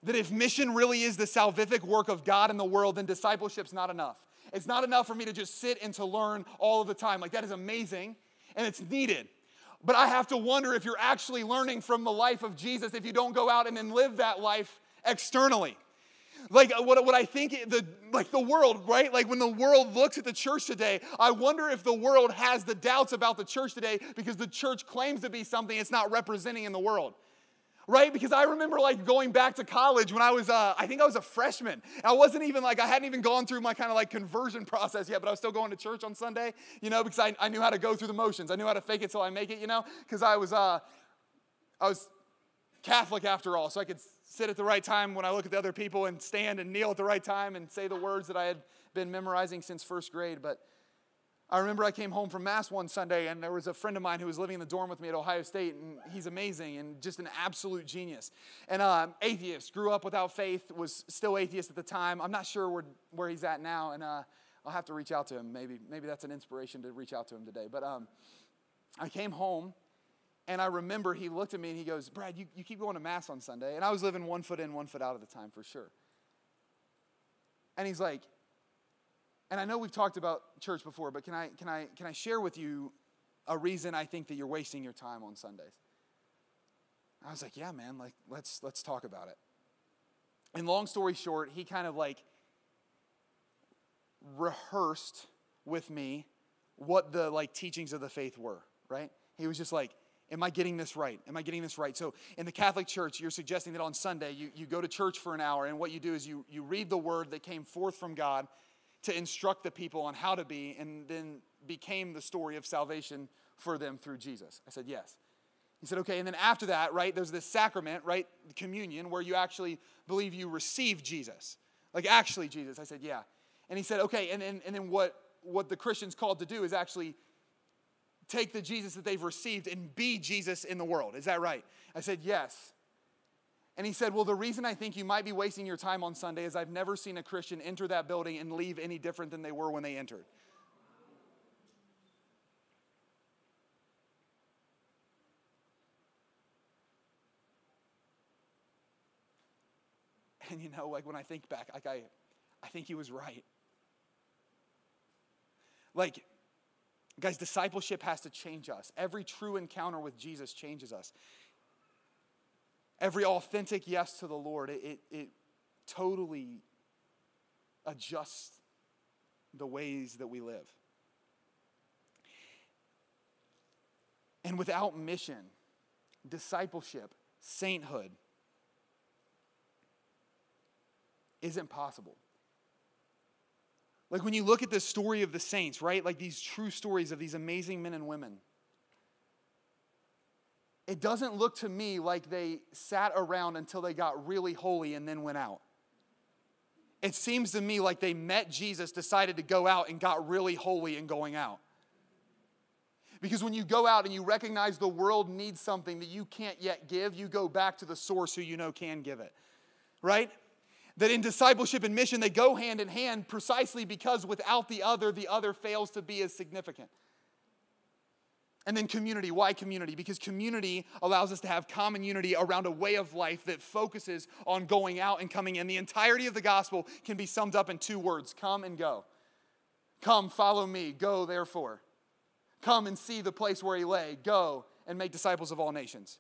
that if mission really is the salvific work of God in the world, then discipleship's not enough. It's not enough for me to just sit and to learn all of the time. Like, that is amazing, and it's needed. But I have to wonder if you're actually learning from the life of Jesus if you don't go out and then live that life externally. Like what I think, the world, right? Like when the world looks at the church today, I wonder if the world has the doubts about the church today because the church claims to be something it's not representing in the world. Right? Because I remember like going back to college when I was, I think I was a freshman. I wasn't even like, I hadn't even gone through my kind of like conversion process yet, but I was still going to church on Sunday, because I knew how to go through the motions. I knew how to fake it till I make it, because I was Catholic after all, so I could sit at the right time when I look at the other people and stand and kneel at the right time and say the words that I had been memorizing since first grade. But I remember I came home from Mass one Sunday, and there was a friend of mine who was living in the dorm with me at Ohio State, and he's amazing and just an absolute genius. And atheist, grew up without faith, was still atheist at the time. I'm not sure where he's at now, and I'll have to reach out to him. Maybe that's an inspiration to reach out to him today. But I came home, and I remember he looked at me, and he goes, "Brad, you keep going to Mass on Sunday." And I was living 1 foot in, 1 foot out at the time for sure. And he's like, and I know we've talked about church before, but can I share with you a reason I think that you're wasting your time on Sundays? I was like, yeah, man, like let's talk about it. And long story short, he kind of like rehearsed with me what the like teachings of the faith were, right? He was just like, am I getting this right? Am I getting this right? So in the Catholic Church, you're suggesting that on Sunday you go to church for an hour, and what you do is you read the word that came forth from God to instruct the people on how to be, and then became the story of salvation for them through Jesus. I said, yes. He said, okay, and then after that, right, there's this sacrament, right, communion, where you actually believe you receive Jesus. Like, actually Jesus. I said, yeah. And he said, okay, and then what the Christians called to do is actually take the Jesus that they've received and be Jesus in the world. Is that right? I said, yes. And he said, well, the reason I think you might be wasting your time on Sunday is I've never seen a Christian enter that building and leave any different than they were when they entered. And like when I think back, like I think he was right. Like, guys, discipleship has to change us. Every true encounter with Jesus changes us. Every authentic yes to the Lord, it totally adjusts the ways that we live. And without mission, discipleship, sainthood isn't possible. Like when you look at the story of the saints, right? Like these true stories of these amazing men and women. It doesn't look to me like they sat around until they got really holy and then went out. It seems to me like they met Jesus, decided to go out, and got really holy in going out. Because when you go out and you recognize the world needs something that you can't yet give, you go back to the source who you know can give it. Right? That in discipleship and mission, they go hand in hand precisely because without the other fails to be as significant. And then community. Why community? Because community allows us to have common unity around a way of life that focuses on going out and coming in. The entirety of the gospel can be summed up in 2 words: come and go. Come, follow me. Go, therefore. Come and see the place where he lay. Go and make disciples of all nations.